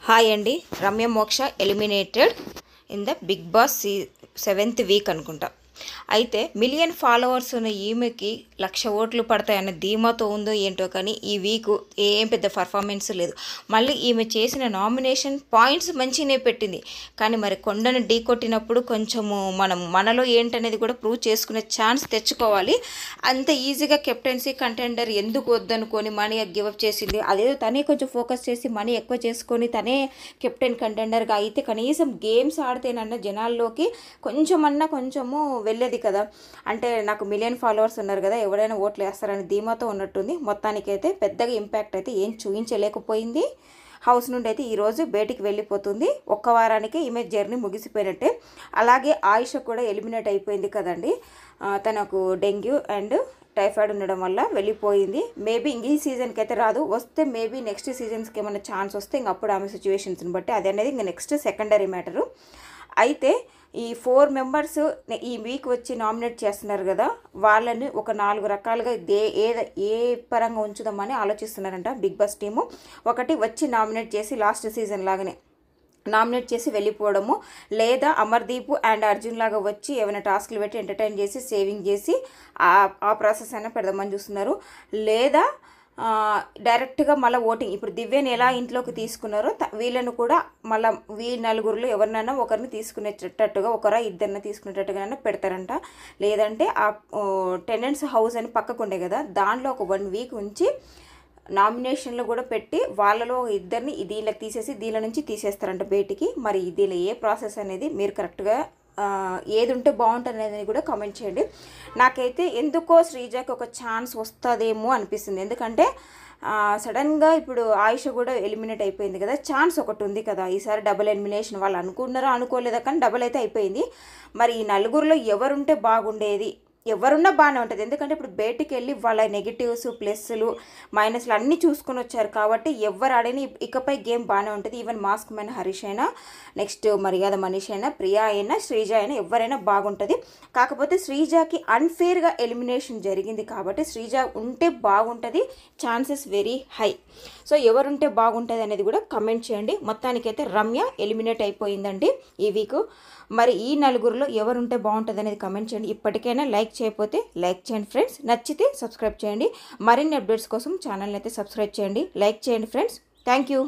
Hi అండి. Ramya Moksha eliminated in the Big Boss 7th week అనుకుంటా. అయితే మిలియన్ ఫాలోవర్స్ ఉన్న ఈమెకి 1,00,000 ఓట్లు పడతాయన్న ధీమాతో ఉందో ఏంటో కానీ ఈ వీక్ ఏం పెద్ద పర్ఫార్మెన్స్ లేదు. మళ్ళీ ఈమె చేసిన నామినేషన్ పాయింట్స్ మంచిగానే పెట్టింది, కానీ మరి కొండను ఢీ కొట్టినప్పుడు కొంచెము మనలో ఏంటనేది కూడా ప్రూవ్ చేసుకునే ఛాన్స్ తెచ్చుకోవాలి. అంత ఈజీగా కెప్టెన్సీ కంటెండర్ ఎందుకు వద్దనుకొని మనీ గివప్ చేసింది. అదేదో తనే కొంచెం ఫోకస్ చేసి మనీ ఎక్కువ చేసుకొని తనే కెప్టెన్ కంటెండర్గా అయితే కనీసం గేమ్స్ ఆడితేనన్న జనాల్లోకి కొంచెము వెళ్ళేది కదా. అంటే నాకు మిలియన్ ఫాలోవర్స్ ఉన్నారు కదా, ఎవరైనా ఓట్లు వేస్తారని ధీమాతో ఉన్నట్టుంది. మొత్తానికైతే పెద్దగా ఇంపాక్ట్ అయితే ఏం చూపించలేకపోయింది. హౌస్ నుండి అయితే ఈరోజు బయటికి వెళ్ళిపోతుంది. ఒక్క వారానికి ఈమె జర్నీ ముగిసిపోయినట్టే. అలాగే ఆయుష కూడా ఎలిమినేట్ అయిపోయింది కదండి. తనకు డెంగ్యూ అండ్ టైఫాయిడ్ ఉండడం వల్ల వెళ్ళిపోయింది. మేబీ ఇంక ఈ సీజన్కి అయితే రాదు. వస్తే మేబీ నెక్స్ట్ సీజన్స్కి ఏమైనా ఛాన్స్ వస్తే ఇంక అప్పుడు ఆమె సిచ్యువేషన్స్ని బట్టి అది అనేది ఇంక నెక్స్ట్ సెకండరీ మ్యాటరు. అయితే ఈ 4 మెంబర్స్ ఈ వీక్ వచ్చి నామినేట్ చేస్తున్నారు కదా, వాళ్ళని ఒక 4 రకాలుగా ఏ పరంగా ఉంచుదామని ఆలోచిస్తున్నారంట బిగ్ బాస్ టీము. ఒకటి వచ్చి నామినేట్ చేసి లాస్ట్ సీజన్ లాగానే నామినేట్ చేసి వెళ్ళిపోవడము, లేదా అమర్దీప్ అండ్ అర్జున్ లాగా వచ్చి ఏమైనా టాస్క్లు పెట్టి ఎంటర్టైన్ చేసి సేవింగ్ చేసి ఆ ప్రాసెస్ అయినా పెడదామని చూస్తున్నారు. లేదా డైరెక్ట్గా మళ్ళీ ఓటింగ్, ఇప్పుడు దివ్యని ఎలా ఇంట్లోకి తీసుకున్నారో వీళ్ళను కూడా మళ్ళీ నలుగురిలో ఎవరినైనా ఒకరిని తీసుకునేటట్టుగా ఇద్దరిని తీసుకునేటట్టుగా పెడతారంట. లేదంటే ఆ టెనెంట్స్ హౌస్ అని పక్కకు ఉండే కదా, దానిలో ఒక 1 వీక్ ఉంచి నామినేషన్లు కూడా పెట్టి వాళ్ళలో ఇద్దరిని దీనిలోకి తీసేసి దీనిల నుంచి తీసేస్తారంట బయటికి. మరి దీనిలో ఏ ప్రాసెస్ అనేది మీరు కరెక్ట్గా ఏది ఉంటే బాగుంటుంది అనేది కూడా కామెంట్ చేయండి. నాకైతే ఎందుకో శ్రీజాకి ఒక ఛాన్స్ వస్తుందేమో అనిపిస్తుంది. ఎందుకంటే సడన్గా ఇప్పుడు ఆయుష కూడా ఎలిమినేట్ అయిపోయింది కదా, ఛాన్స్ ఒకటి ఉంది కదా. ఈసారి డబుల్ ఎలిమినేషన్ వాళ్ళు అనుకున్నారో అనుకోలేదా కానీ డబుల్ అయితే అయిపోయింది. మరి ఈ నలుగురిలో ఎవరుంటే బాగుండేది, ఎవరున్నా బాగానే ఉంటుంది. ఎందుకంటే ఇప్పుడు బయటికి వెళ్ళి వాళ్ళ నెగిటివ్స్ ప్లస్లు మైనస్లు అన్నీ చూసుకొని వచ్చారు కాబట్టి ఎవరు ఆడినా ఇకపై గేమ్ బాగానే ఉంటుంది. ఈవెన్ మాస్క్ మ్యాన్ హరీష్ అయినా, నెక్స్ట్ మర్యాద మనీష్ అయినా, ప్రియా అయినా, శ్రీజ అయినా ఎవరైనా బాగుంటుంది. కాకపోతే శ్రీజాకి అన్ఫేర్గా ఎలిమినేషన్ జరిగింది కాబట్టి శ్రీజ ఉంటే బాగుంటుంది, ఛాన్సెస్ వెరీ హై. సో ఎవరుంటే బాగుంటుంది అనేది కూడా కమెంట్ చేయండి. మొత్తానికైతే రమ్య ఎలిమినేట్ అయిపోయిందండి ఈ వీక్. మరి ఈ నలుగురిలో ఎవరుంటే బాగుంటుంది అనేది కమెంట్ చేయండి. ఇప్పటికైనా లైక్ చేయకపోతే లైక్ చేయండి ఫ్రెండ్స్, నచ్చితే సబ్స్క్రైబ్ చేయండి. మరిన్ని అప్డేట్స్ కోసం ఛానల్ని అయితే సబ్స్క్రైబ్ చేయండి, లైక్ చేయండి ఫ్రెండ్స్. Thank you.